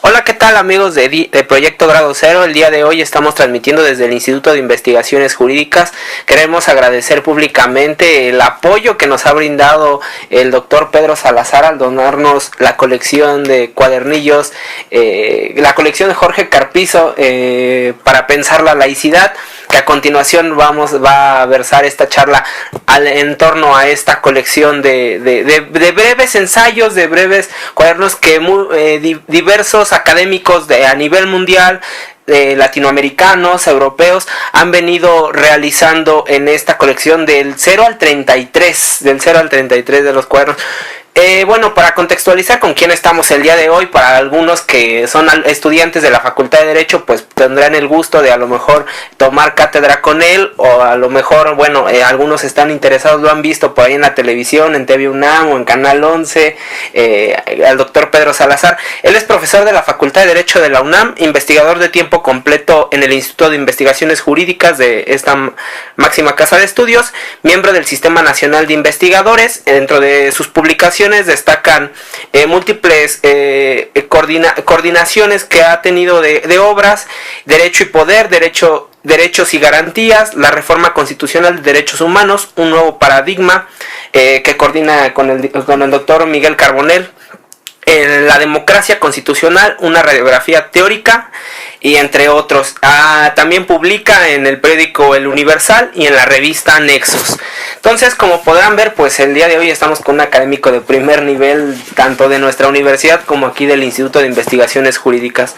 Hola, ¿qué tal amigos de Proyecto Grado Cero? El día de hoy estamos transmitiendo desde el Instituto de Investigaciones Jurídicas. Queremos agradecer públicamente el apoyo que nos ha brindado el doctor Pedro Salazar al donarnos la colección de cuadernillos, la colección de Jorge Carpizo para pensar la laicidad, que a continuación va a versar esta charla en torno a esta colección de breves ensayos, de breves cuadernos que diversos académicos a nivel mundial, latinoamericanos, europeos, han venido realizando en esta colección del 0 al 33 de los cuadernos. Bueno, para contextualizar con quién estamos el día de hoy, para algunos que son estudiantes de la Facultad de Derecho, pues tendrán el gusto de a lo mejor tomar cátedra con él, o a lo mejor, bueno, algunos están interesados, lo han visto por ahí en la televisión, en TV UNAM o en Canal 11, al doctor Pedro Salazar. Él es profesor de la Facultad de Derecho de la UNAM, investigador de tiempo completo en el Instituto de Investigaciones Jurídicas de esta máxima casa de estudios, miembro del Sistema Nacional de Investigadores. Dentro de sus publicaciones destacan múltiples coordinaciones que ha tenido de obras: Derecho y Poder, Derechos y Garantías, la Reforma Constitucional de Derechos Humanos, un nuevo paradigma, que coordina con el doctor Miguel Carbonell, la democracia constitucional, una radiografía teórica, y entre otros. También publica en el periódico El Universal y en la revista Nexos. Entonces, como podrán ver, pues el día de hoy estamos con un académico de primer nivel, tanto de nuestra universidad como aquí del Instituto de Investigaciones Jurídicas.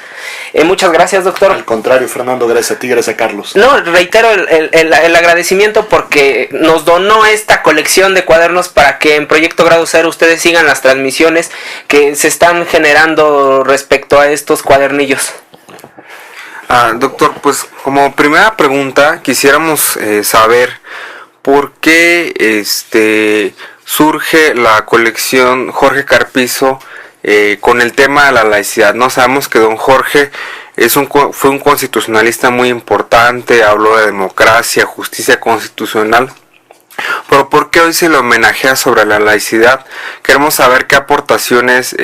Muchas gracias, doctor. Al contrario, Fernando, gracias a ti, gracias a Carlos. No, reitero el agradecimiento porque nos donó esta colección de cuadernos para que en Proyecto Grado Cero ustedes sigan las transmisiones que se están generando respecto a estos cuadernillos. Doctor, pues como primera pregunta quisiéramos saber por qué surge la colección Jorge Carpizo con el tema de la laicidad. No sabemos que don Jorge fue un constitucionalista muy importante, habló de democracia, justicia constitucional. Pero ¿por qué hoy se le homenajea sobre la laicidad? Queremos saber qué aportaciones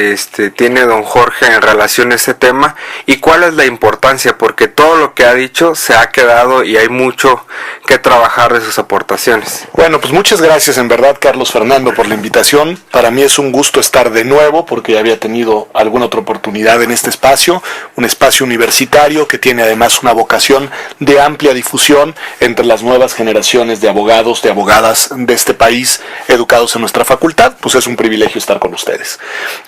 tiene don Jorge en relación a ese tema y cuál es la importancia, porque todo lo que ha dicho se ha quedado y hay mucho que trabajar de sus aportaciones. Bueno, pues muchas gracias en verdad, Carlos, Fernando, por la invitación. Para mí es un gusto estar de nuevo porque ya había tenido alguna otra oportunidad en este espacio, un espacio universitario que tiene además una vocación de amplia difusión entre las nuevas generaciones de abogados, de abogadas de este país educados en nuestra facultad. Pues es un privilegio estar con ustedes.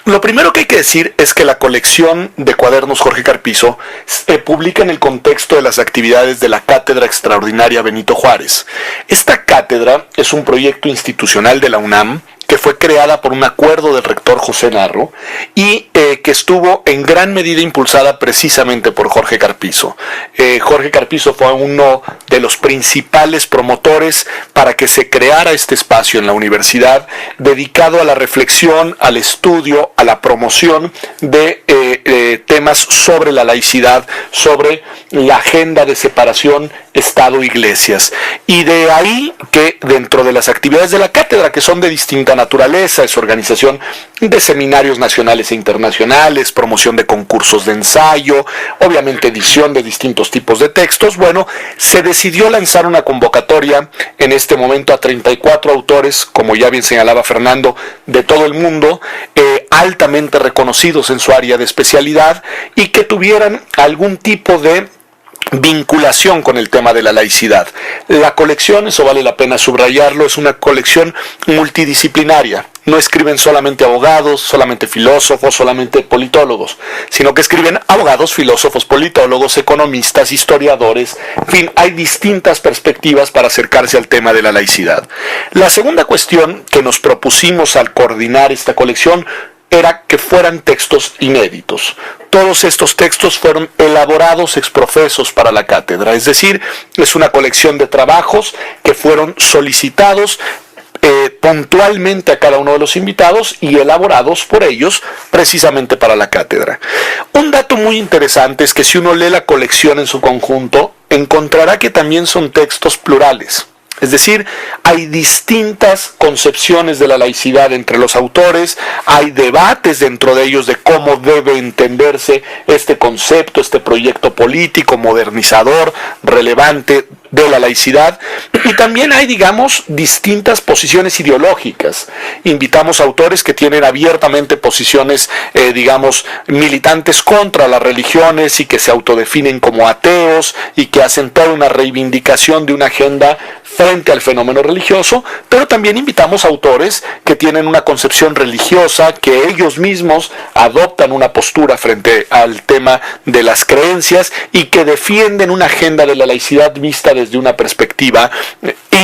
Lo primero que hay que decir es que la colección de cuadernos Jorge Carpizo se publica en el contexto de las actividades de la Cátedra Extraordinaria Benito Juárez. Esta cátedra es un proyecto institucional de la UNAM que fue creada por un acuerdo del rector José Narro y que estuvo en gran medida impulsada precisamente por Jorge Carpizo. Jorge Carpizo fue uno de los principales promotores para que se creara este espacio en la universidad dedicado a la reflexión, al estudio, a la promoción de temas sobre la laicidad, sobre la agenda de separación Estado-Iglesias. Y de ahí que dentro de las actividades de la cátedra, que son de distinta naturaleza, es organización de seminarios nacionales e internacionales, promoción de concursos de ensayo, obviamente edición de distintos tipos de textos. Bueno, se decidió lanzar una convocatoria en este momento a 34 autores, como ya bien señalaba Fernando, de todo el mundo, altamente reconocidos en su área de especialidad y que tuvieran algún tipo de vinculación con el tema de la laicidad. La colección, eso vale la pena subrayarlo, es una colección multidisciplinaria. No escriben solamente abogados, solamente filósofos, solamente politólogos, sino que escriben abogados, filósofos, politólogos, economistas, historiadores, en fin, hay distintas perspectivas para acercarse al tema de la laicidad. La segunda cuestión que nos propusimos al coordinar esta colección era que fueran textos inéditos. Todos estos textos fueron elaborados ex profesos para la cátedra, es decir, es una colección de trabajos que fueron solicitados puntualmente a cada uno de los invitados y elaborados por ellos precisamente para la cátedra. Un dato muy interesante es que si uno lee la colección en su conjunto, encontrará que también son textos plurales. Es decir, hay distintas concepciones de la laicidad entre los autores, hay debates dentro de ellos de cómo debe entenderse este concepto, este proyecto político, modernizador, relevante de la laicidad, y también hay, digamos, distintas posiciones ideológicas. Invitamos a autores que tienen abiertamente posiciones, digamos, militantes contra las religiones y que se autodefinen como ateos y que hacen toda una reivindicación de una agenda frente al fenómeno religioso, pero también invitamos a autores que tienen una concepción religiosa, que ellos mismos adoptan una postura frente al tema de las creencias y que defienden una agenda de la laicidad vista desde una perspectiva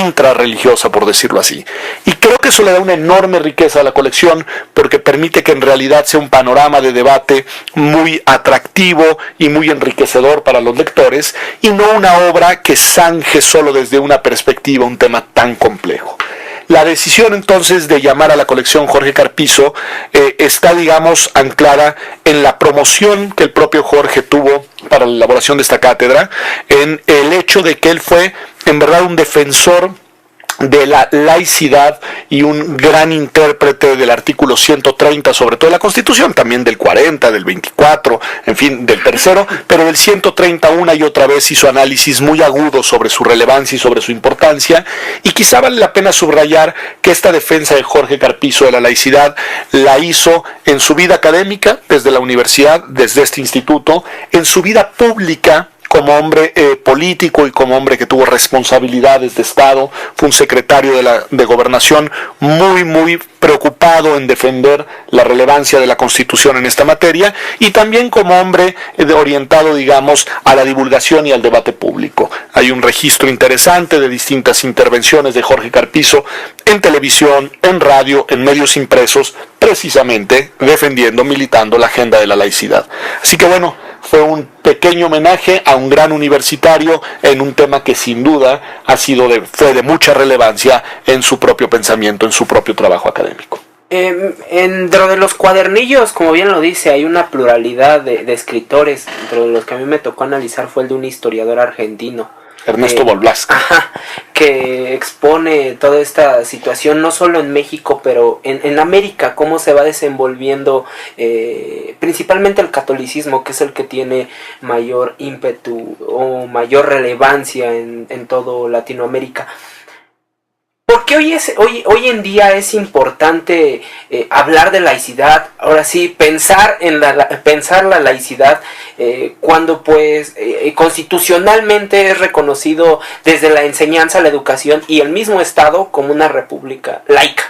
intrarreligiosa, por decirlo así. Y creo que eso le da una enorme riqueza a la colección, porque permite que en realidad sea un panorama de debate muy atractivo y muy enriquecedor para los lectores, y no una obra que zanje solo desde una perspectiva un tema tan complejo. La decisión entonces de llamar a la colección Jorge Carpizo está, digamos, anclada en la promoción que el propio Jorge tuvo para la elaboración de esta cátedra, en el hecho de que él fue en verdad un defensor de la laicidad y un gran intérprete del artículo 130, sobre todo de la Constitución, también del 40, del 24, en fin, del tercero, pero del 130 una y otra vez hizo análisis muy agudos sobre su relevancia y sobre su importancia, y quizá vale la pena subrayar que esta defensa de Jorge Carpizo de la laicidad la hizo en su vida académica, desde la universidad, desde este instituto, en su vida pública, como hombre político y como hombre que tuvo responsabilidades de Estado, fue un secretario de Gobernación muy preocupado en defender la relevancia de la Constitución en esta materia, y también como hombre orientado, digamos, a la divulgación y al debate público. Hay un registro interesante de distintas intervenciones de Jorge Carpizo en televisión, en radio, en medios impresos, precisamente defendiendo, militando la agenda de la laicidad. Así que bueno, fue un pequeño homenaje a un gran universitario en un tema que sin duda fue de mucha relevancia en su propio pensamiento, en su propio trabajo académico. Dentro de los cuadernillos, como bien lo dice, hay una pluralidad de escritores. Dentro de los que a mí me tocó analizar fue el de un historiador argentino, Ernesto Bolblasca, que expone toda esta situación, no solo en México, pero en América, cómo se va desenvolviendo principalmente el catolicismo, que es el que tiene mayor ímpetu o mayor relevancia en todo Latinoamérica. Porque hoy en día es importante hablar de laicidad, ahora sí, pensar la laicidad cuando pues constitucionalmente es reconocido desde la enseñanza, la educación y el mismo Estado como una república laica?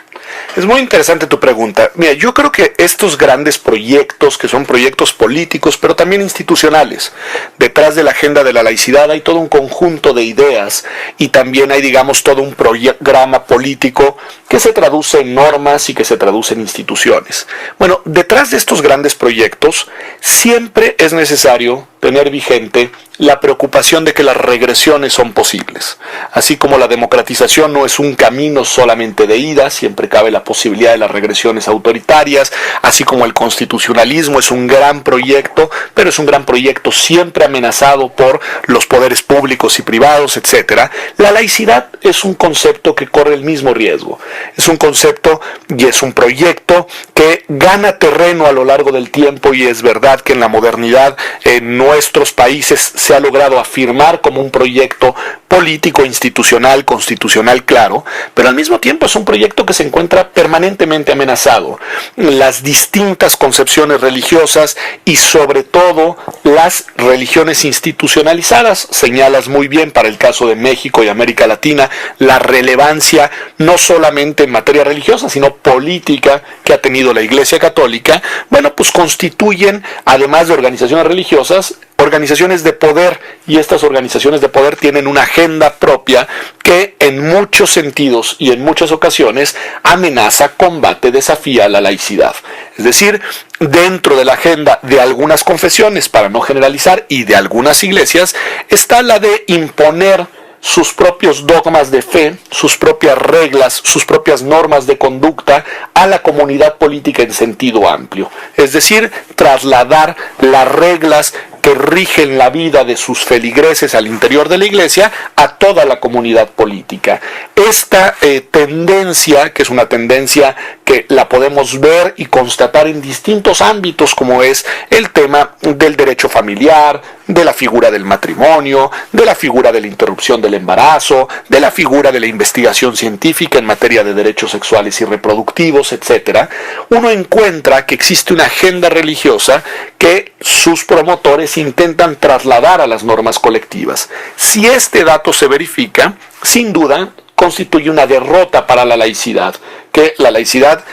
Es muy interesante tu pregunta. Mira, yo creo que estos grandes proyectos, que son proyectos políticos, pero también institucionales, detrás de la agenda de la laicidad hay todo un conjunto de ideas y también hay, digamos, todo un programa político que se traduce en normas y que se traduce en instituciones. Bueno, detrás de estos grandes proyectos siempre es necesario tener vigente la preocupación de que las regresiones son posibles. Así como la democratización no es un camino solamente de ida, siempre cabe la posibilidad de las regresiones autoritarias, así como el constitucionalismo es un gran proyecto, pero es un gran proyecto siempre amenazado por los poderes públicos y privados, etc. La laicidad es un concepto que corre el mismo riesgo. Es un concepto y es un proyecto que gana terreno a lo largo del tiempo, y es verdad que en la modernidad en nuestros países se ha logrado afirmar como un proyecto político, institucional, constitucional, claro, pero al mismo tiempo es un proyecto que se encuentra permanentemente amenazado. Las distintas concepciones religiosas y sobre todo las religiones institucionalizadas, señalas muy bien para el caso de México y América Latina, la relevancia no solamente en materia religiosa, sino política que ha tenido la Iglesia Católica, bueno, pues constituyen, además de organizaciones religiosas, organizaciones de poder, y estas organizaciones de poder tienen una agenda propia que en muchos sentidos y en muchas ocasiones amenaza, combate, desafía la laicidad. Es decir, dentro de la agenda de algunas confesiones, para no generalizar, y de algunas iglesias, está la de imponer sus propios dogmas de fe, sus propias reglas, sus propias normas de conducta a la comunidad política en sentido amplio. Es decir, trasladar las reglas que rigen la vida de sus feligreses al interior de la Iglesia a toda la comunidad política. Esta tendencia, que es una tendencia que la podemos ver y constatar en distintos ámbitos, como es el tema del derecho familiar, de la figura del matrimonio, de la figura de la interrupción del embarazo, de la figura de la investigación científica en materia de derechos sexuales y reproductivos, etc., uno encuentra que existe una agenda religiosa que sus promotores intentan trasladar a las normas colectivas. Si este dato se verifica, sin duda constituye una derrota para la laicidad, que la laicidad,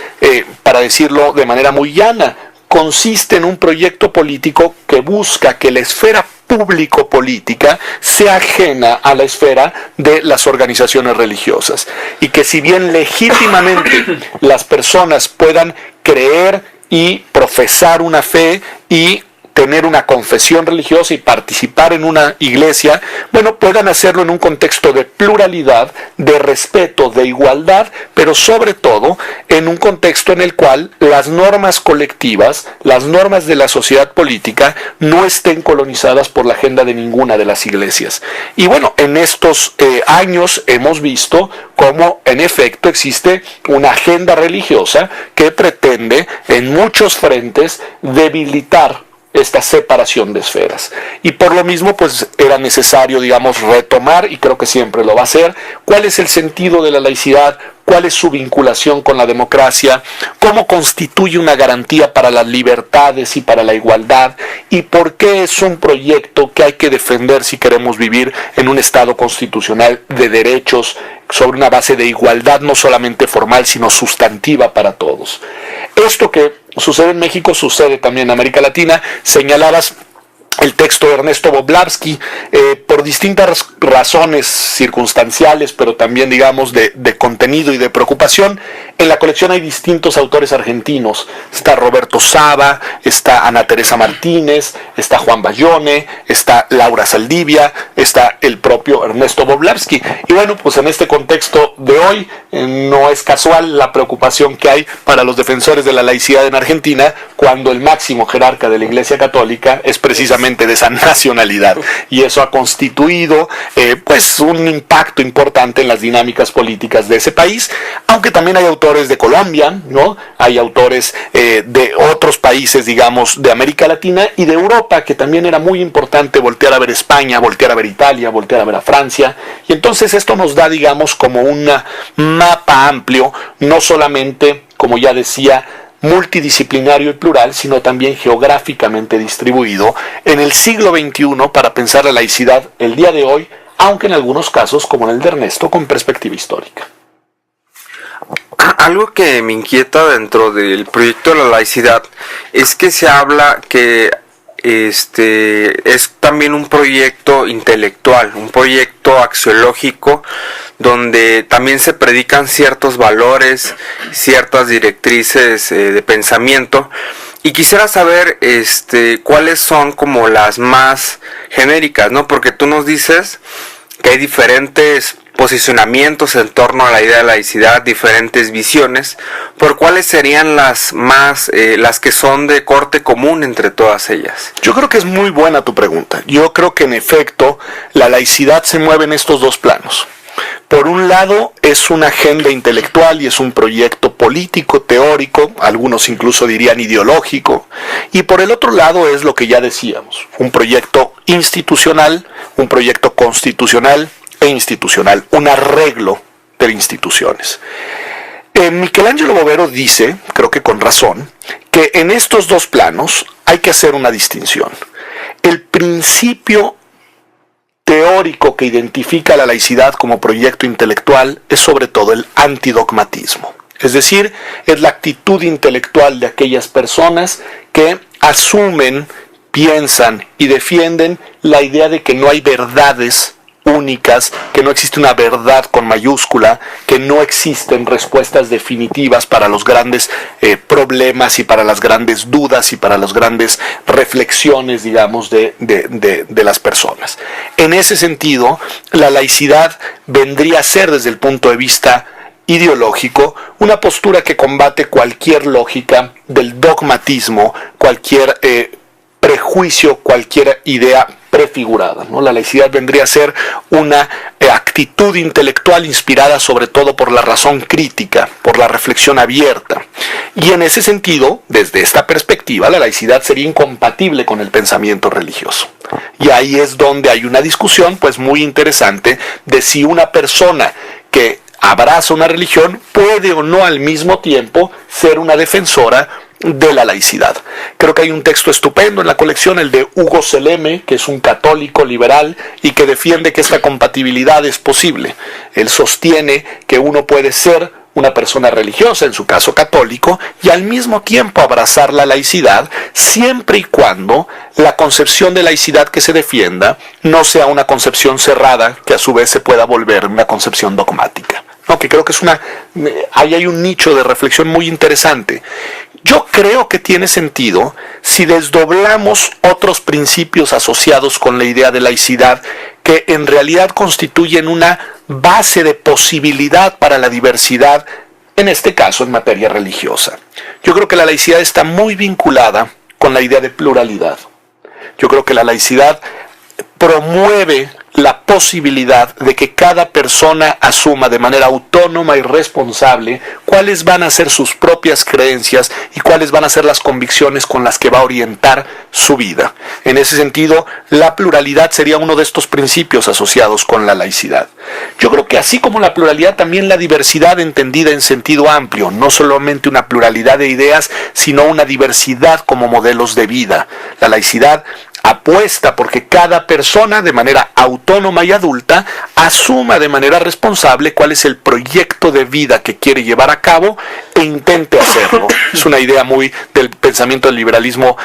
para decirlo de manera muy llana, consiste en un proyecto político que busca que la esfera público-política sea ajena a la esfera de las organizaciones religiosas, y que si bien legítimamente las personas puedan creer y profesar una fe y tener una confesión religiosa y participar en una iglesia, bueno, puedan hacerlo en un contexto de pluralidad, de respeto, de igualdad, pero sobre todo en un contexto en el cual las normas colectivas, las normas de la sociedad política, no estén colonizadas por la agenda de ninguna de las iglesias. Y bueno, en estos años hemos visto cómo en efecto existe una agenda religiosa que pretende en muchos frentes debilitar esta separación de esferas. Y por lo mismo, pues era necesario, digamos, retomar, y creo que siempre lo va a hacer, cuál es el sentido de la laicidad, cuál es su vinculación con la democracia, cómo constituye una garantía para las libertades y para la igualdad, y por qué es un proyecto que hay que defender si queremos vivir en un Estado constitucional de derechos sobre una base de igualdad no solamente formal, sino sustantiva para todos. Esto que sucede en México sucede también en América Latina. Señalabas el texto de Ernesto Boblavsky, por distintas razones circunstanciales, pero también, digamos, de contenido y de preocupación. En la colección hay distintos autores argentinos. Está Roberto Saba, está Ana Teresa Martínez, está Juan Bayone, está Laura Saldivia, está el propio Ernesto Boblavsky. Y bueno, pues en este contexto de hoy, no es casual la preocupación que hay para los defensores de la laicidad en Argentina, cuando el máximo jerarca de la Iglesia Católica es precisamente de esa nacionalidad, y eso ha constituido pues un impacto importante en las dinámicas políticas de ese país, aunque también hay autores de Colombia, ¿no? Hay autores de otros países, digamos, de América Latina y de Europa, que también era muy importante voltear a ver España, voltear a ver Italia, voltear a ver a Francia, y entonces esto nos da, digamos, como un mapa amplio, no solamente, como ya decía, multidisciplinario y plural, sino también geográficamente distribuido en el siglo XXI para pensar la laicidad el día de hoy, aunque en algunos casos, como en el de Ernesto, con perspectiva histórica. Algo que me inquieta dentro del proyecto de la laicidad es que se habla que es también un proyecto intelectual, un proyecto axiológico, donde también se predican ciertos valores, ciertas directrices de pensamiento. Y quisiera saber cuáles son como las más genéricas, ¿no? Porque tú nos dices que hay diferentes posicionamientos en torno a la idea de laicidad, diferentes visiones. ¿Por cuáles serían las más, las que son de corte común entre todas ellas? Yo creo que es muy buena tu pregunta. Yo creo que en efecto la laicidad se mueve en estos dos planos. Por un lado es una agenda intelectual y es un proyecto político, teórico, algunos incluso dirían ideológico, y por el otro lado es lo que ya decíamos, un proyecto institucional, un proyecto constitucional e institucional, un arreglo de instituciones. Michelangelo Bovero dice, creo que con razón, que en estos dos planos hay que hacer una distinción. El principio teórico que identifica la laicidad como proyecto intelectual es sobre todo el antidogmatismo. Es decir, es la actitud intelectual de aquellas personas que asumen, piensan y defienden la idea de que no hay verdades únicas, que no existe una verdad con mayúscula, que no existen respuestas definitivas para los grandes problemas y para las grandes dudas y para las grandes reflexiones, digamos, de las personas. En ese sentido, la laicidad vendría a ser, desde el punto de vista ideológico, una postura que combate cualquier lógica del dogmatismo, cualquier prejuicio, cualquier idea prefigurada, ¿no? La laicidad vendría a ser una actitud intelectual inspirada sobre todo por la razón crítica, por la reflexión abierta. Y en ese sentido, desde esta perspectiva, la laicidad sería incompatible con el pensamiento religioso. Y ahí es donde hay una discusión pues muy interesante de si una persona que abraza una religión puede o no al mismo tiempo ser una defensora de la laicidad. Creo que hay un texto estupendo en la colección, el de Hugo Seleme, que es un católico liberal y que defiende que esta compatibilidad es posible. Él sostiene que uno puede ser una persona religiosa, en su caso católico, y al mismo tiempo abrazar la laicidad, siempre y cuando la concepción de laicidad que se defienda no sea una concepción cerrada que a su vez se pueda volver una concepción dogmática. No, que creo que ahí hay un nicho de reflexión muy interesante. Yo creo que tiene sentido si desdoblamos otros principios asociados con la idea de laicidad que en realidad constituyen una base de posibilidad para la diversidad, en este caso en materia religiosa. Yo creo que la laicidad está muy vinculada con la idea de pluralidad. Yo creo que la laicidad promueve la posibilidad de que cada persona asuma de manera autónoma y responsable cuáles van a ser sus propias creencias y cuáles van a ser las convicciones con las que va a orientar su vida. En ese sentido, la pluralidad sería uno de estos principios asociados con la laicidad. Yo creo que así como la pluralidad, también la diversidad entendida en sentido amplio, no solamente una pluralidad de ideas, sino una diversidad como modelos de vida. La laicidad apuesta porque cada persona de manera autónoma y adulta asuma de manera responsable cuál es el proyecto de vida que quiere llevar a cabo e intente hacerlo. Es una idea muy del pensamiento del liberalismo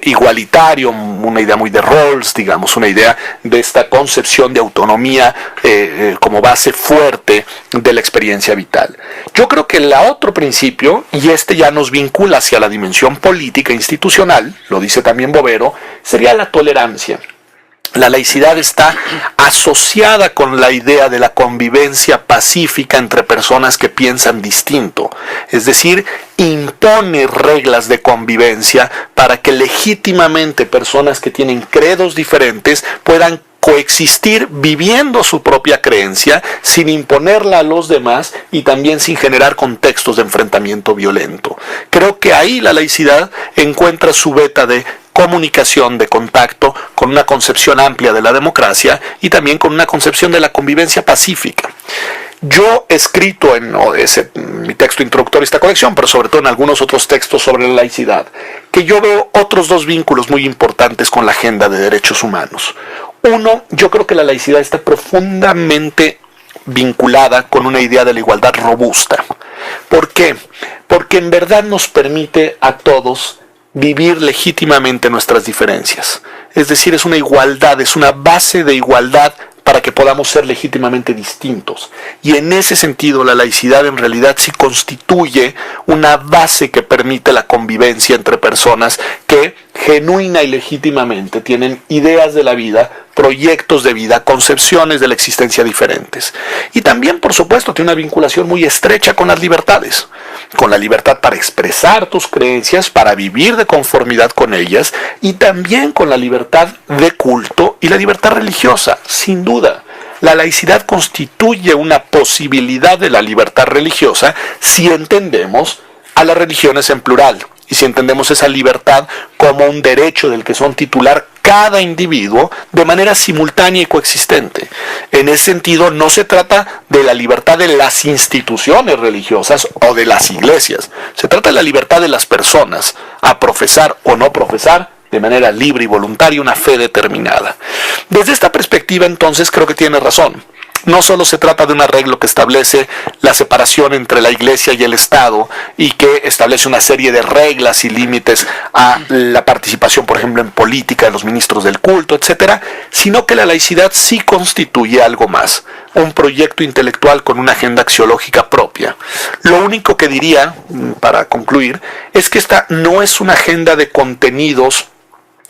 igualitario, una idea muy de Rawls, digamos, una idea de esta concepción de autonomía como base fuerte de la experiencia vital. Yo creo que el otro principio, y este ya nos vincula hacia la dimensión política e institucional, lo dice también Bovero, sería la tolerancia. La laicidad está asociada con la idea de la convivencia pacífica entre personas que piensan distinto. Es decir, impone reglas de convivencia para que legítimamente personas que tienen credos diferentes puedan coexistir viviendo su propia creencia sin imponerla a los demás y también sin generar contextos de enfrentamiento violento. Creo que ahí la laicidad encuentra su beta de comunicación, de contacto, con una concepción amplia de la democracia y también con una concepción de la convivencia pacífica. Yo he escrito en mi texto introductorio a esta colección, pero sobre todo en algunos otros textos sobre la laicidad, que yo veo otros dos vínculos muy importantes con la agenda de derechos humanos. Uno, yo creo que la laicidad está profundamente vinculada con una idea de la igualdad robusta. ¿Por qué? Porque en verdad nos permite a todos vivir legítimamente nuestras diferencias. Es decir, es una igualdad, es una base de igualdad para que podamos ser legítimamente distintos. Y en ese sentido, la laicidad en realidad sí constituye una base que permite la convivencia entre personas que genuina y legítimamente tienen ideas de la vida, proyectos de vida, concepciones de la existencia diferentes. Y también, por supuesto, tiene una vinculación muy estrecha con las libertades, con la libertad para expresar tus creencias, para vivir de conformidad con ellas, y también con la libertad de culto y la libertad religiosa, sin duda. La laicidad constituye una posibilidad de la libertad religiosa si entendemos a las religiones en plural y si entendemos esa libertad como un derecho del que son titular cada individuo de manera simultánea y coexistente. En ese sentido, no se trata de la libertad de las instituciones religiosas o de las iglesias. Se trata de la libertad de las personas a profesar o no profesar de manera libre y voluntaria una fe determinada. Desde esta perspectiva, entonces, creo que tiene razón. No solo se trata de un arreglo que establece la separación entre la Iglesia y el Estado y que establece una serie de reglas y límites a la participación, por ejemplo, en política de los ministros del culto, etcétera, sino que la laicidad sí constituye algo más, un proyecto intelectual con una agenda axiológica propia. Lo único que diría, para concluir, es que esta no es una agenda de contenidos,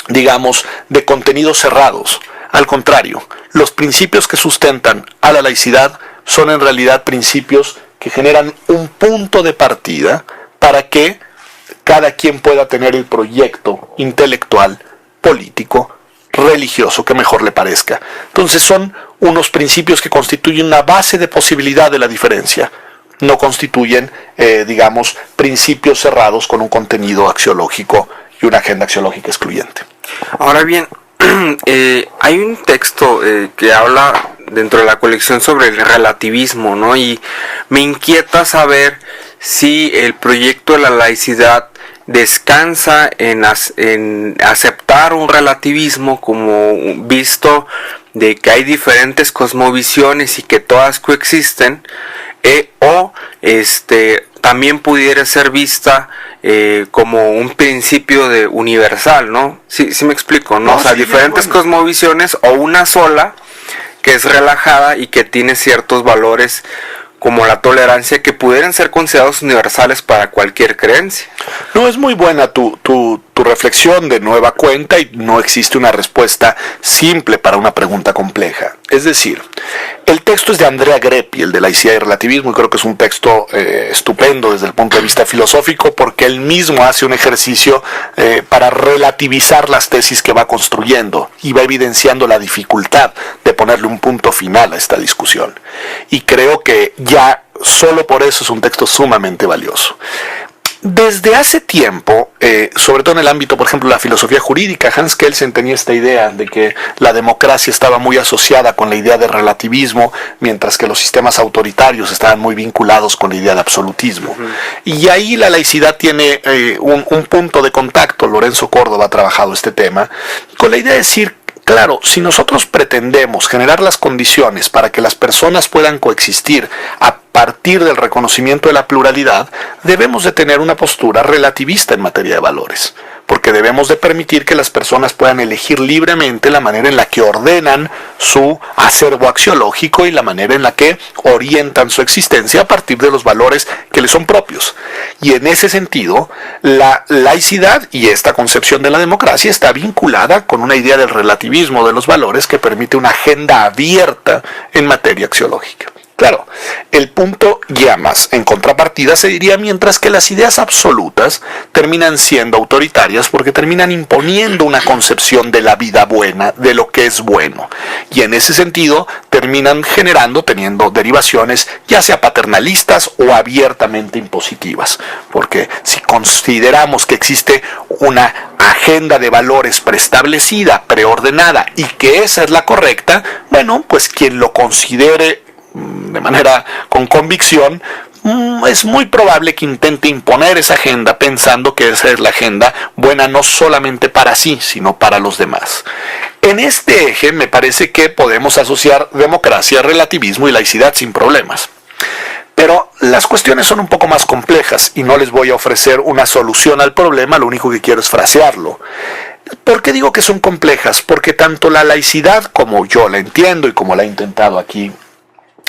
digamos, de contenidos cerrados. Al contrario, los principios que sustentan a la laicidad son en realidad principios que generan un punto de partida para que cada quien pueda tener el proyecto intelectual, político, religioso que mejor le parezca. Entonces son unos principios que constituyen una base de posibilidad de la diferencia. No constituyen, digamos, principios cerrados con un contenido axiológico y una agenda axiológica excluyente. Ahora bien, hay un texto que habla dentro de la colección sobre el relativismo, ¿no? Y me inquieta saber si el proyecto de la laicidad descansa en aceptar un relativismo como visto de que hay diferentes cosmovisiones y que todas coexisten, o también pudiera ser vista como un principio de universal, ¿no? Sí me explico, ¿no? No, o sea, sí, diferentes bueno. cosmovisiones o una sola que es relajada y que tiene ciertos valores como la tolerancia que pudieran ser considerados universales para cualquier creencia. No, es muy buena tu reflexión de nueva cuenta y no existe una respuesta simple para una pregunta compleja. Es decir, el texto es de Andrea Greppi, el de laicidad y relativismo, y creo que es un texto estupendo desde el punto de vista filosófico porque él mismo hace un ejercicio para relativizar las tesis que va construyendo y va evidenciando la dificultad de ponerle un punto final a esta discusión. Y creo que ya solo por eso es un texto sumamente valioso. Desde hace tiempo, sobre todo en el ámbito, por ejemplo, de la filosofía jurídica, Hans Kelsen tenía esta idea de que la democracia estaba muy asociada con la idea de relativismo, mientras que los sistemas autoritarios estaban muy vinculados con la idea de absolutismo. Y ahí la laicidad tiene un punto de contacto. Lorenzo Córdoba ha trabajado este tema, con la idea de decir, claro, si nosotros pretendemos generar las condiciones para que las personas puedan coexistir a partir del reconocimiento de la pluralidad, debemos de tener una postura relativista en materia de valores, porque debemos de permitir que las personas puedan elegir libremente la manera en la que ordenan su acervo axiológico y la manera en la que orientan su existencia a partir de los valores que les son propios. Y en ese sentido, la laicidad y esta concepción de la democracia está vinculada con una idea del relativismo de los valores que permite una agenda abierta en materia axiológica. Claro, el punto ya más en contrapartida se diría mientras que las ideas absolutas terminan siendo autoritarias porque terminan imponiendo una concepción de la vida buena, de lo que es bueno. Y en ese sentido terminan teniendo derivaciones ya sea paternalistas o abiertamente impositivas. Porque si consideramos que existe una agenda de valores preestablecida, preordenada y que esa es la correcta, bueno, pues quien lo considere de manera con convicción, es muy probable que intente imponer esa agenda pensando que esa es la agenda buena no solamente para sí, sino para los demás. En este eje me parece que podemos asociar democracia, relativismo y laicidad sin problemas. Pero las cuestiones son un poco más complejas y no les voy a ofrecer una solución al problema, lo único que quiero es frasearlo. ¿Por qué digo que son complejas? Porque tanto la laicidad como yo la entiendo y como la he intentado aquí,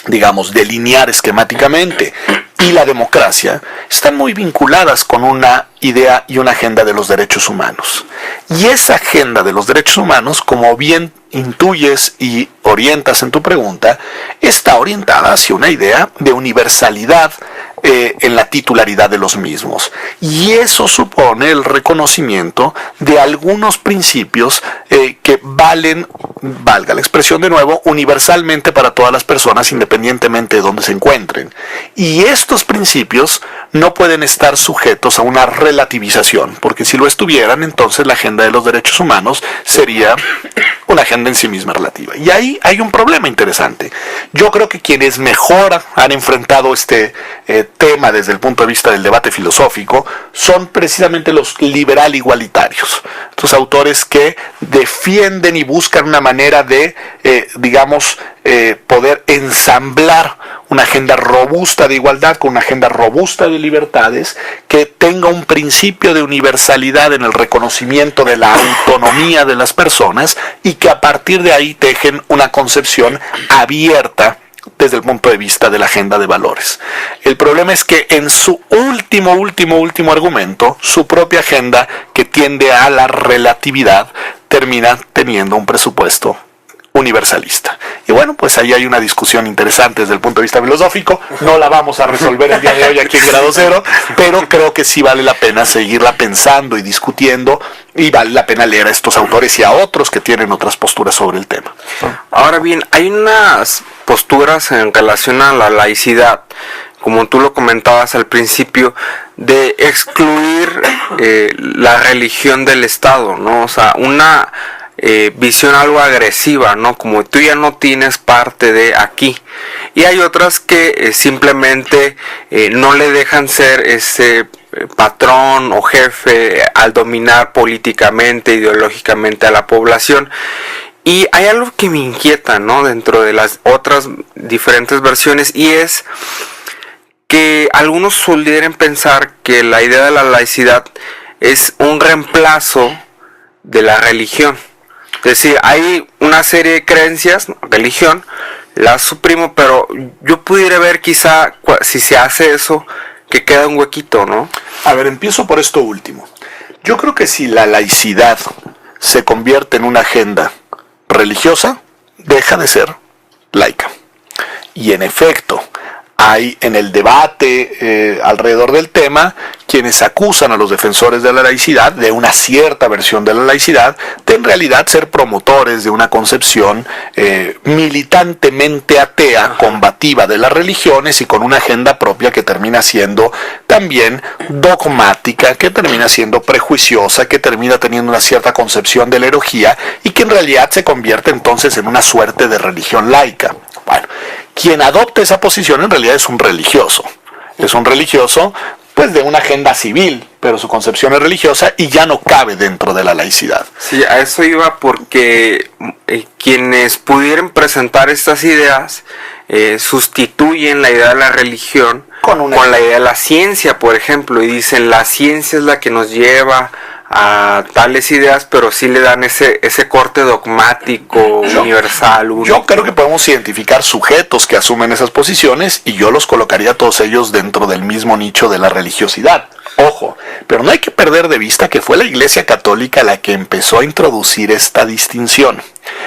digamos, delinear esquemáticamente, y la democracia están muy vinculadas con una idea y una agenda de los derechos humanos. Y esa agenda de los derechos humanos, como bien intuyes y orientas en tu pregunta, está orientada hacia una idea de universalidad en la titularidad de los mismos. Y eso supone el reconocimiento de algunos principios que valen, valga la expresión de nuevo, universalmente para todas las personas independientemente de dónde se encuentren. Y estos principios no pueden estar sujetos a una relativización, porque si lo estuvieran, entonces la agenda de los derechos humanos sería una agenda en sí misma relativa. Y ahí hay un problema interesante. Yo creo que quienes mejor han enfrentado este tema desde el punto de vista del debate filosófico son precisamente los liberal igualitarios. Estos autores que defienden y buscan una manera de, poder ensamblar una agenda robusta de igualdad con una agenda robusta de libertades que tenga un principio de universalidad en el reconocimiento de la autonomía de las personas y que a partir de ahí tejen una concepción abierta desde el punto de vista de la agenda de valores. El problema es que en su último argumento, su propia agenda que tiende a la relatividad termina teniendo un presupuesto universalista. Y bueno, pues ahí hay una discusión interesante desde el punto de vista filosófico. No la vamos a resolver el día de hoy aquí en Grado Cero, pero creo que sí vale la pena seguirla pensando y discutiendo, y vale la pena leer a estos autores y a otros que tienen otras posturas sobre el tema. Ahora bien, hay unas posturas en relación a la laicidad, como tú lo comentabas al principio, de excluir la religión del Estado, ¿no? O sea, una visión algo agresiva, ¿no? Como tú ya no tienes parte de aquí. Y hay otras que simplemente no le dejan ser ese patrón o jefe al dominar políticamente, ideológicamente a la población. Y hay algo que me inquieta, ¿no? Dentro de las otras diferentes versiones, y es que algunos suelen pensar que la idea de la laicidad es un reemplazo de la religión. Es decir, hay una serie de creencias, religión, la suprimo, pero yo pudiera ver quizá, si se hace eso, que queda un huequito, ¿no? A ver, empiezo por esto último. Yo creo que si la laicidad se convierte en una agenda religiosa, deja de ser laica. Y en efecto, hay en el debate alrededor del tema quienes acusan a los defensores de la laicidad, de una cierta versión de la laicidad, de en realidad ser promotores de una concepción militantemente atea, combativa de las religiones y con una agenda propia que termina siendo también dogmática, que termina siendo prejuiciosa, que termina teniendo una cierta concepción de la herejía y que en realidad se convierte entonces en una suerte de religión laica. Bueno, quien adopta esa posición en realidad es un religioso. Es un religioso, pues, de una agenda civil, pero su concepción es religiosa y ya no cabe dentro de la laicidad. Sí, a eso iba, porque quienes pudieran presentar estas ideas sustituyen la idea de la religión con la idea de la ciencia, por ejemplo, y dicen la ciencia es la que nos lleva a tales ideas, pero sí le dan ese corte dogmático, universal. Yo creo que podemos identificar sujetos que asumen esas posiciones y yo los colocaría a todos ellos dentro del mismo nicho de la religiosidad. Ojo, pero no hay que perder de vista que fue la Iglesia Católica la que empezó a introducir esta distinción.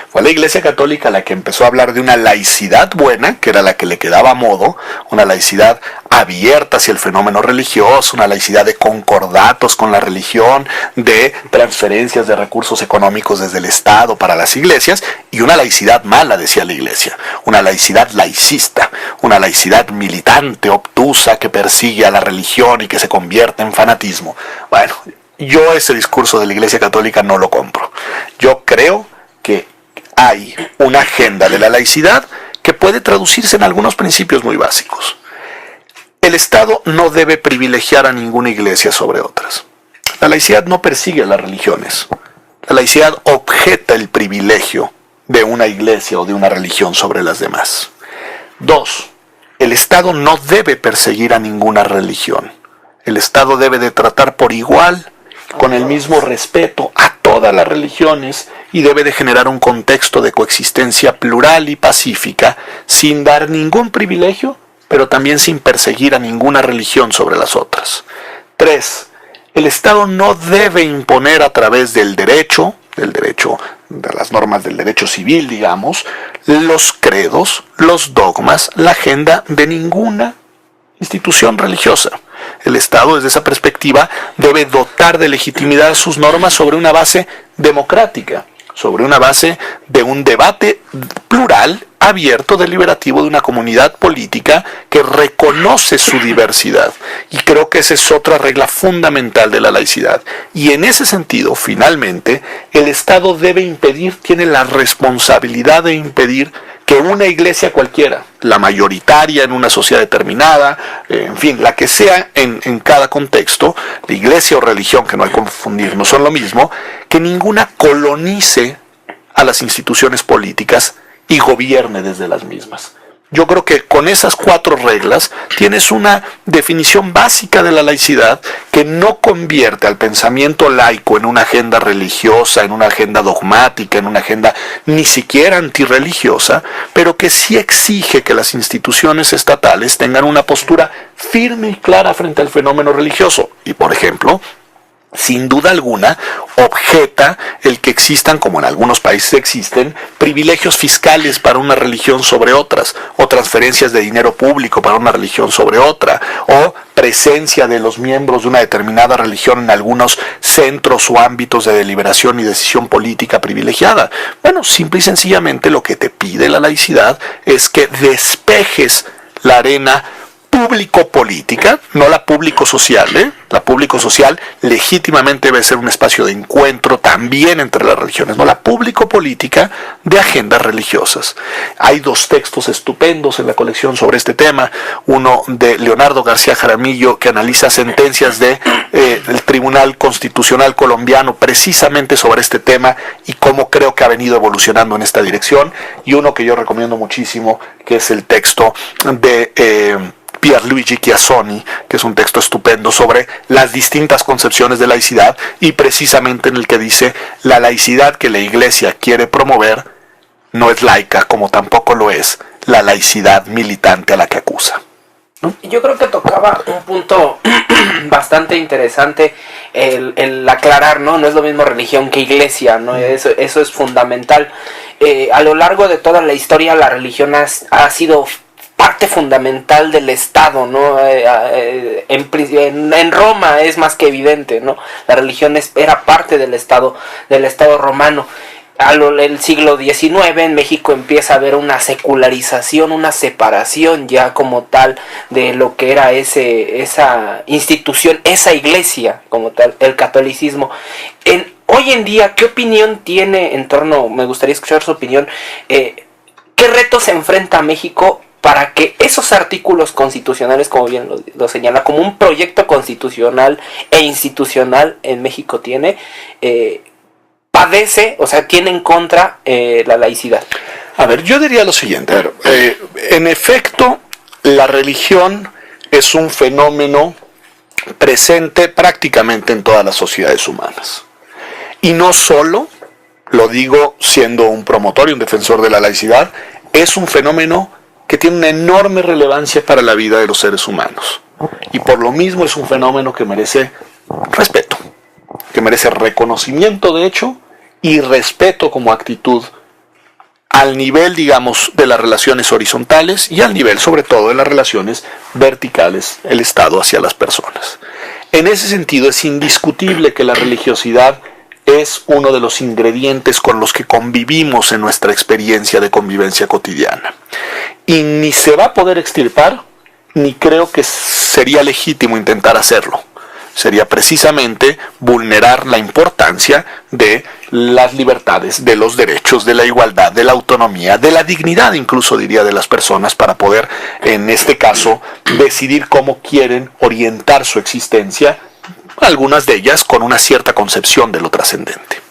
Fue la Iglesia Católica la que empezó a hablar de una laicidad buena, que era la que le quedaba a modo, una laicidad abierta hacia el fenómeno religioso, una laicidad de concordatos con la religión, de transferencias de recursos económicos desde el Estado para las iglesias, y una laicidad mala, decía la Iglesia, una laicidad laicista, una laicidad militante, obtusa, que persigue a la religión y que se convierte en fanatismo. Bueno, yo ese discurso de la Iglesia Católica no lo compro. Yo creo que hay una agenda de la laicidad que puede traducirse en algunos principios muy básicos. El Estado no debe privilegiar a ninguna iglesia sobre otras. La laicidad no persigue a las religiones. La laicidad objeta el privilegio de una iglesia o de una religión sobre las demás. 2. El Estado no debe perseguir a ninguna religión. El Estado debe de tratar por igual, con el mismo respeto, a todas las religiones y debe de generar un contexto de coexistencia plural y pacífica sin dar ningún privilegio, pero también sin perseguir a ninguna religión sobre las otras. 3. El Estado no debe imponer a través del derecho, de las normas del derecho civil, digamos, los credos, los dogmas, la agenda de ninguna institución religiosa. El Estado, desde esa perspectiva, debe dotar de legitimidad sus normas sobre una base democrática, sobre una base de un debate plural, abierto, deliberativo de una comunidad política que reconoce su diversidad. Y creo que esa es otra regla fundamental de la laicidad. Y en ese sentido, finalmente, el Estado debe impedir, tiene la responsabilidad de impedir que una iglesia cualquiera, la mayoritaria en una sociedad determinada, en fin, la que sea en cada contexto, la iglesia o religión, que no hay que confundir, no son lo mismo, que ninguna colonice a las instituciones políticas y gobierne desde las mismas. Yo creo que con esas 4 reglas tienes una definición básica de la laicidad que no convierte al pensamiento laico en una agenda religiosa, en una agenda dogmática, en una agenda ni siquiera antirreligiosa, pero que sí exige que las instituciones estatales tengan una postura firme y clara frente al fenómeno religioso. Y, por ejemplo, sin duda alguna, objeta el que existan, como en algunos países existen, privilegios fiscales para una religión sobre otras, o transferencias de dinero público para una religión sobre otra, o presencia de los miembros de una determinada religión en algunos centros o ámbitos de deliberación y decisión política privilegiada. Bueno, simple y sencillamente lo que te pide la laicidad es que despejes la arena público-política, no la público-social, La público-social legítimamente debe ser un espacio de encuentro también entre las religiones, no la público-política de agendas religiosas. Hay 2 textos estupendos en la colección sobre este tema, uno de Leonardo García Jaramillo, que analiza sentencias del Tribunal Constitucional colombiano precisamente sobre este tema y cómo creo que ha venido evolucionando en esta dirección, y uno que yo recomiendo muchísimo, que es el texto de Pierluigi Chiassoni, que es un texto estupendo sobre las distintas concepciones de laicidad, y precisamente en el que dice: la laicidad que la Iglesia quiere promover no es laica, como tampoco lo es la laicidad militante a la que acusa, ¿no? Yo creo que tocaba un punto bastante interesante, el aclarar, ¿no? No es lo mismo religión que iglesia, ¿no? Eso es fundamental. A lo largo de toda la historia, la religión ha sido parte fundamental del Estado, ¿no? En Roma es más que evidente, ¿no? La religión era parte del Estado romano. El siglo XIX en México empieza a haber una secularización, una separación ya como tal de lo que era esa institución, esa iglesia como tal, el catolicismo. Hoy en día, ¿qué opinión tiene en torno? Me gustaría escuchar su opinión. ¿Qué retos se enfrenta México para que esos artículos constitucionales, como bien lo señala, como un proyecto constitucional e institucional en México tiene, padece, o sea, tiene en contra la laicidad? A ver, yo diría lo siguiente. En efecto, la religión es un fenómeno presente prácticamente en todas las sociedades humanas. Y no solo, lo digo siendo un promotor y un defensor de la laicidad, es un fenómeno que tiene una enorme relevancia para la vida de los seres humanos. Y por lo mismo es un fenómeno que merece respeto, que merece reconocimiento, de hecho, y respeto como actitud al nivel, digamos, de las relaciones horizontales y al nivel, sobre todo, de las relaciones verticales, el Estado hacia las personas. En ese sentido, es indiscutible que la religiosidad es uno de los ingredientes con los que convivimos en nuestra experiencia de convivencia cotidiana. Y ni se va a poder extirpar, ni creo que sería legítimo intentar hacerlo. Sería precisamente vulnerar la importancia de las libertades, de los derechos, de la igualdad, de la autonomía, de la dignidad, incluso diría, de las personas, para poder, en este caso, decidir cómo quieren orientar su existencia, algunas de ellas con una cierta concepción de lo trascendente.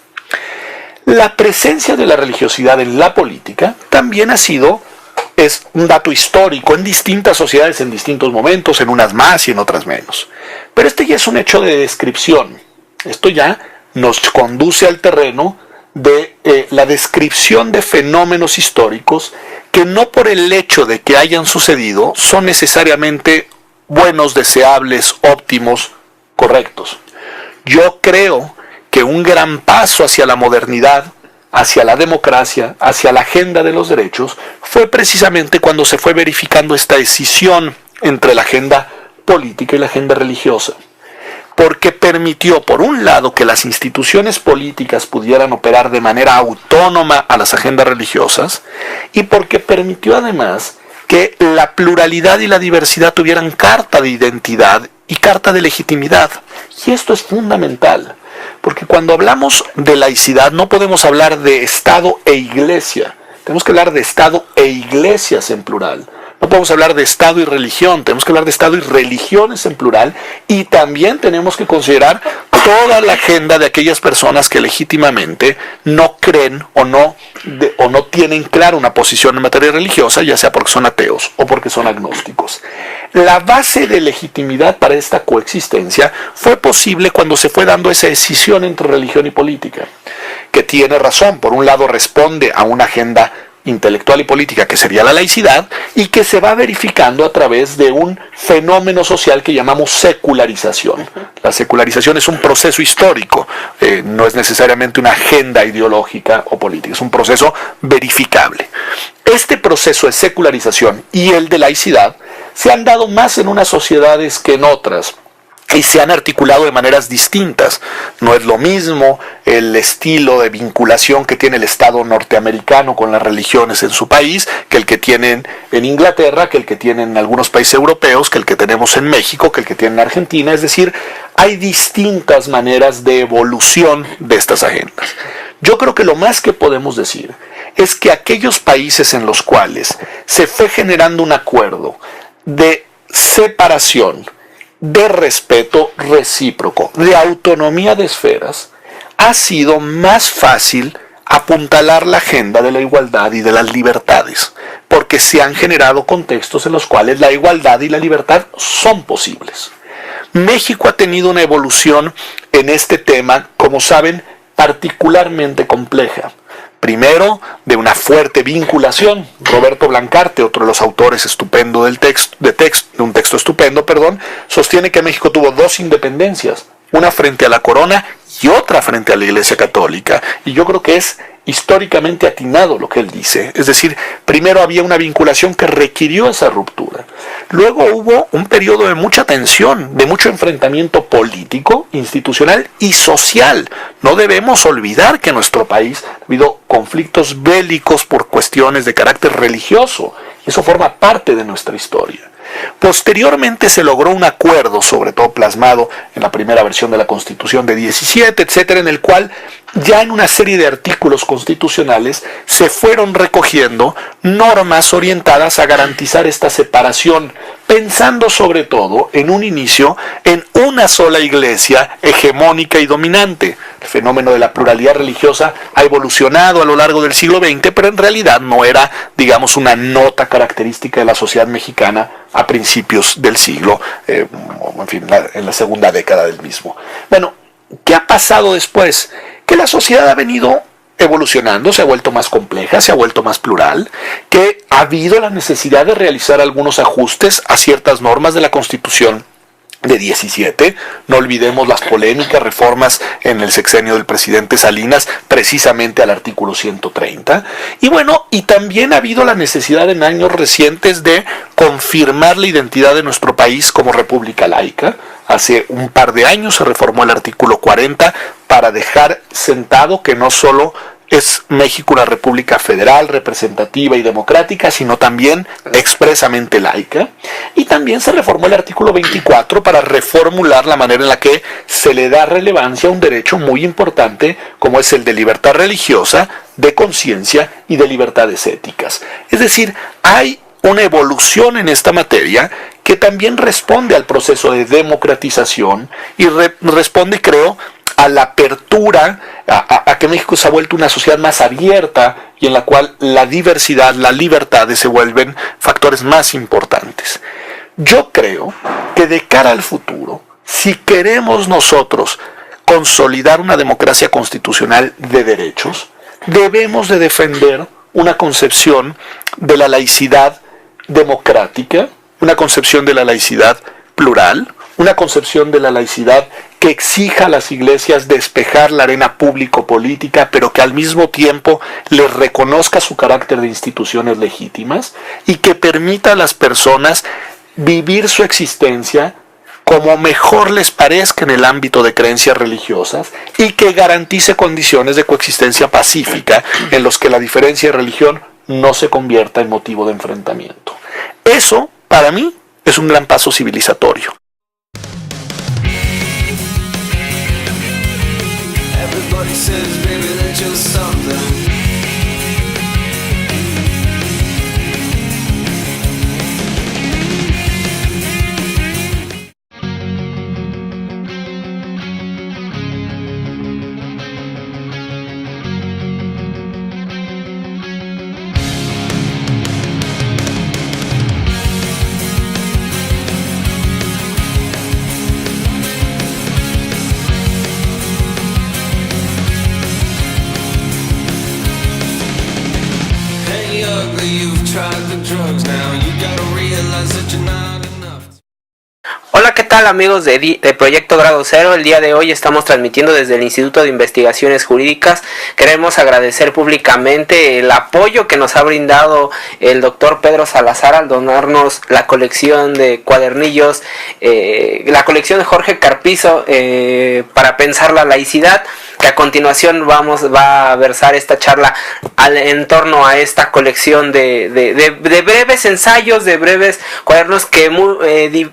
La presencia de la religiosidad en la política también es un dato histórico en distintas sociedades, en distintos momentos, en unas más y en otras menos. Pero este ya es un hecho de descripción. Esto ya nos conduce al terreno de la descripción de fenómenos históricos que no por el hecho de que hayan sucedido son necesariamente buenos, deseables, óptimos, correctos. Yo creo que un gran paso hacia la modernidad, hacia la democracia, hacia la agenda de los derechos, fue precisamente cuando se fue verificando esta escisión entre la agenda política y la agenda religiosa. Porque permitió, por un lado, que las instituciones políticas pudieran operar de manera autónoma a las agendas religiosas, y porque permitió además que la pluralidad y la diversidad tuvieran carta de identidad y carta de legitimidad. Y esto es fundamental, porque cuando hablamos de laicidad no podemos hablar de Estado e Iglesia, tenemos que hablar de Estado e iglesias en plural. No podemos hablar de Estado y religión, tenemos que hablar de Estado y religiones en plural, y también tenemos que considerar toda la agenda de aquellas personas que legítimamente no creen o no tienen clara una posición en materia religiosa, ya sea porque son ateos o porque son agnósticos. La base de legitimidad para esta coexistencia fue posible cuando se fue dando esa escisión entre religión y política, que tiene razón. Por un lado responde a una agenda intelectual y política que sería la laicidad y que se va verificando a través de un fenómeno social que llamamos secularización. La secularización es un proceso histórico, no es necesariamente una agenda ideológica o política, es un proceso verificable. Este proceso de secularización y el de laicidad se han dado más en unas sociedades que en otras y se han articulado de maneras distintas. No es lo mismo el estilo de vinculación que tiene el Estado norteamericano con las religiones en su país que el que tienen en Inglaterra, que el que tienen en algunos países europeos, que el que tenemos en México, que el que tienen en Argentina. Es decir, hay distintas maneras de evolución de estas agendas. Yo creo que lo más que podemos decir es que aquellos países en los cuales se fue generando un acuerdo de separación, de respeto recíproco, de autonomía de esferas, ha sido más fácil apuntalar la agenda de la igualdad y de las libertades, porque se han generado contextos en los cuales la igualdad y la libertad son posibles. México ha tenido una evolución en este tema, como saben, particularmente compleja. Primero, de una fuerte vinculación. Roberto Blancarte, otro de los autores estupendo de un texto estupendo, sostiene que México tuvo dos independencias, una frente a la corona y otra frente a la Iglesia Católica. Y yo creo que es históricamente atinado lo que él dice. Es decir, primero había una vinculación que requirió esa ruptura. Luego hubo un periodo de mucha tensión, de mucho enfrentamiento político, institucional y social. No debemos olvidar que en nuestro país ha habido conflictos bélicos por cuestiones de carácter religioso. Y eso forma parte de nuestra historia. Posteriormente se logró un acuerdo, sobre todo plasmado en la primera versión de la Constitución de 17, etcétera, en el cual ya en una serie de artículos constitucionales se fueron recogiendo normas orientadas a garantizar esta separación, pensando sobre todo en un inicio en una sola iglesia hegemónica y dominante. El fenómeno de la pluralidad religiosa ha evolucionado a lo largo del siglo XX, pero en realidad no era, digamos, una nota característica de la sociedad mexicana a principios del siglo, en la segunda década del mismo. Bueno, ¿qué ha pasado después? Que la sociedad ha venido evolucionando, se ha vuelto más compleja, se ha vuelto más plural, que ha habido la necesidad de realizar algunos ajustes a ciertas normas de la Constitución de 17, no olvidemos las polémicas reformas en el sexenio del presidente Salinas, precisamente al artículo 130, y también ha habido la necesidad en años recientes de confirmar la identidad de nuestro país como república laica. Hace un par de años se reformó el artículo 40 para dejar sentado que no solo es México una república federal, representativa y democrática, sino también expresamente laica. Y también se reformó el artículo 24 para reformular la manera en la que se le da relevancia a un derecho muy importante como es el de libertad religiosa, de conciencia y de libertades éticas. Es decir, hay una evolución en esta materia que también responde al proceso de democratización y responde, creo, a la apertura, a que México se ha vuelto una sociedad más abierta y en la cual la diversidad, las libertades se vuelven factores más importantes. Yo creo que de cara al futuro, si queremos nosotros consolidar una democracia constitucional de derechos, debemos de defender una concepción de la laicidad democrática, una concepción de la laicidad plural, una concepción de la laicidad que exija a las iglesias despejar la arena público-política, pero que al mismo tiempo les reconozca su carácter de instituciones legítimas y que permita a las personas vivir su existencia como mejor les parezca en el ámbito de creencias religiosas y que garantice condiciones de coexistencia pacífica en los que la diferencia de religión no se convierta en motivo de enfrentamiento. Eso, para mí, es un gran paso civilizatorio. Everybody says, baby, that you're something. the ugly, you've tried the drugs. Now you gotta realize that you're not enough. Hola, ¿qué tal amigos de Proyecto Grado Cero? El día de hoy estamos transmitiendo desde el Instituto de Investigaciones Jurídicas. Queremos agradecer públicamente el apoyo que nos ha brindado el doctor Pedro Salazar al donarnos la colección de cuadernillos, la colección de Jorge Carpizo para pensar la laicidad, que a continuación va a versar esta charla en torno a esta colección de breves ensayos, de breves cuadernos que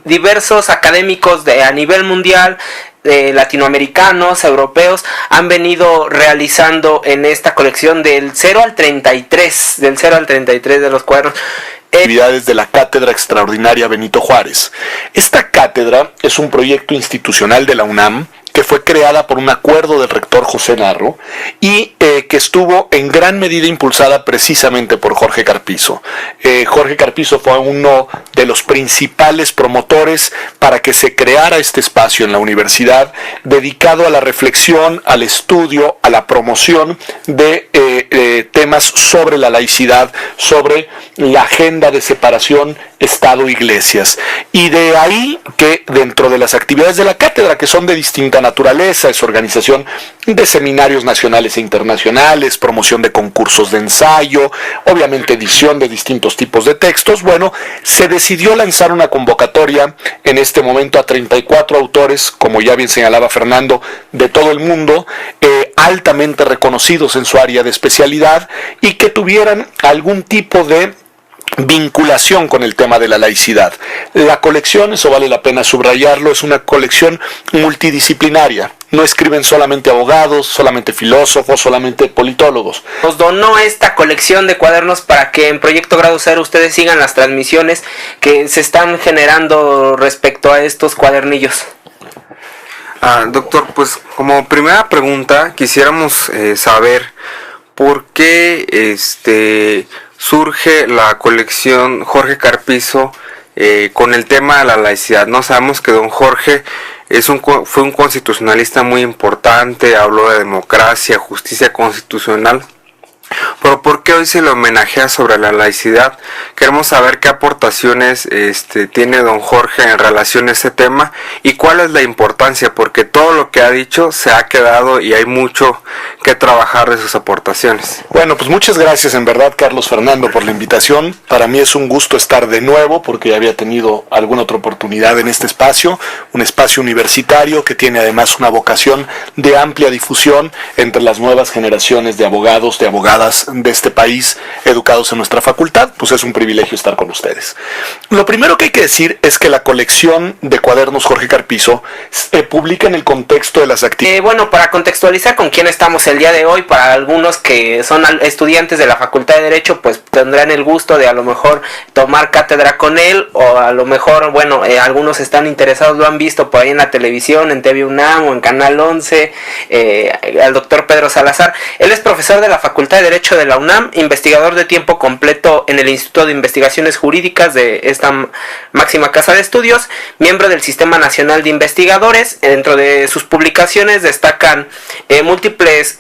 diversos académicos a nivel mundial, latinoamericanos, europeos, han venido realizando en esta colección del 0 al 33 de los cuadernos. Actividades de la Cátedra Extraordinaria Benito Juárez. Esta cátedra es un proyecto institucional de la UNAM que fue creada por un acuerdo del rector José Narro y que estuvo en gran medida impulsada precisamente por Jorge Carpizo. Jorge Carpizo fue uno de los principales promotores para que se creara este espacio en la universidad dedicado a la reflexión, al estudio, a la promoción de temas sobre la laicidad, sobre la agenda de separación Estado-Iglesias. Y de ahí que dentro de las actividades de la cátedra, que son de distinta naturaleza, es organización de seminarios nacionales e internacionales, promoción de concursos de ensayo, obviamente edición de distintos tipos de textos. Bueno, se decidió lanzar una convocatoria en este momento a 34 autores, como ya bien señalaba Fernando, de todo el mundo, altamente reconocidos en su área de especialidad y que tuvieran algún tipo de vinculación con el tema de la laicidad. La colección, eso vale la pena subrayarlo, es una colección multidisciplinaria. No escriben solamente abogados, solamente filósofos, solamente politólogos. Nos donó esta colección de cuadernos para que en Proyecto Grado Cero ustedes sigan las transmisiones que se están generando respecto a estos cuadernillos. Doctor, pues como primera pregunta quisiéramos saber por qué surge la colección Jorge Carpizo con el tema de la laicidad. No sabemos que don Jorge fue un constitucionalista muy importante, habló de democracia, justicia constitucional. Pero ¿por qué hoy se le homenajea sobre la laicidad? Queremos saber qué aportaciones tiene don Jorge en relación a ese tema y cuál es la importancia, porque todo lo que ha dicho se ha quedado y hay mucho que trabajar de sus aportaciones. Bueno, pues muchas gracias en verdad, Carlos Fernando, por la invitación. Para mí es un gusto estar de nuevo porque ya había tenido alguna otra oportunidad en este espacio, un espacio universitario que tiene además una vocación de amplia difusión entre las nuevas generaciones de abogados, de abogadas de este país educados en nuestra facultad. Pues es un privilegio estar con ustedes. Lo primero que hay que decir es que la colección de cuadernos Jorge Carpizo se publica en el contexto de las actividades. Bueno, para contextualizar con quién estamos el día de hoy, para algunos que son estudiantes de la Facultad de Derecho, pues tendrán el gusto de a lo mejor tomar cátedra con él, o a lo mejor, bueno, algunos están interesados, lo han visto por ahí en la televisión, en TV UNAM o en Canal 11, al doctor Pedro Salazar. Él es profesor de la Facultad de Derecho de la UNAM, investigador de tiempo completo en el Instituto de Investigaciones Jurídicas de esta máxima casa de estudios, miembro del Sistema Nacional de Investigadores. Dentro de sus publicaciones destacan múltiples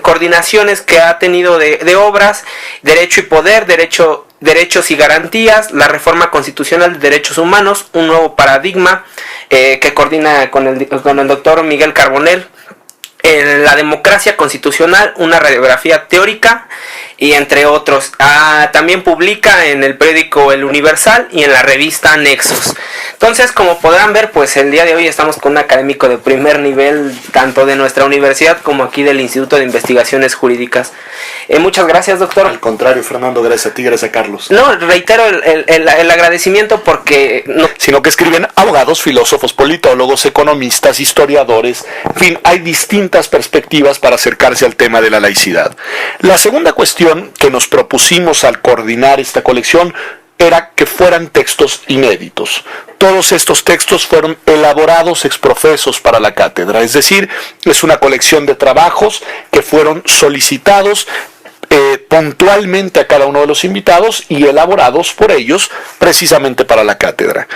coordinaciones que ha tenido de obras: Derecho y Poder, Derechos y Garantías, la Reforma Constitucional de Derechos Humanos, un nuevo paradigma, que coordina con el doctor Miguel Carbonell. La democracia constitucional, una radiografía teórica, y entre otros. También publica en el periódico El Universal y en la revista Nexos. Entonces, como podrán ver, pues el día de hoy estamos con un académico de primer nivel, tanto de nuestra universidad como aquí del Instituto de Investigaciones Jurídicas. Muchas gracias, doctor. Al contrario, Fernando, gracias a ti, gracias a Carlos. No, reitero el agradecimiento porque... No. Sino que escriben abogados, filósofos, politólogos, economistas, historiadores, en fin, hay distintas perspectivas para acercarse al tema de la laicidad. La segunda cuestión que nos propusimos al coordinar esta colección era que fueran textos inéditos. Todos estos textos fueron elaborados ex profesos para la cátedra, es decir, es una colección de trabajos que fueron solicitados puntualmente a cada uno de los invitados y elaborados por ellos precisamente para la cátedra.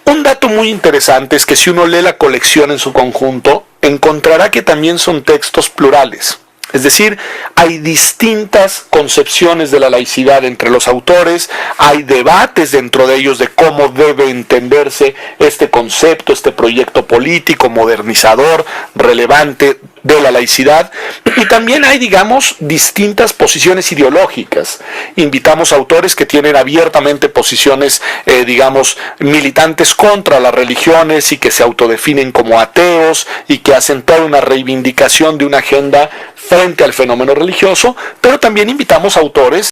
Un dato muy interesante es que si uno lee la colección en su conjunto, encontrará que también son textos plurales. Es decir, hay distintas concepciones de la laicidad entre los autores, hay debates dentro de ellos de cómo debe entenderse este concepto, este proyecto político, modernizador, relevante de la laicidad, y también hay, digamos, distintas posiciones ideológicas. Invitamos a autores que tienen abiertamente posiciones, digamos, militantes contra las religiones y que se autodefinen como ateos y que hacen toda una reivindicación de una agenda frente al fenómeno religioso, pero también invitamos a autores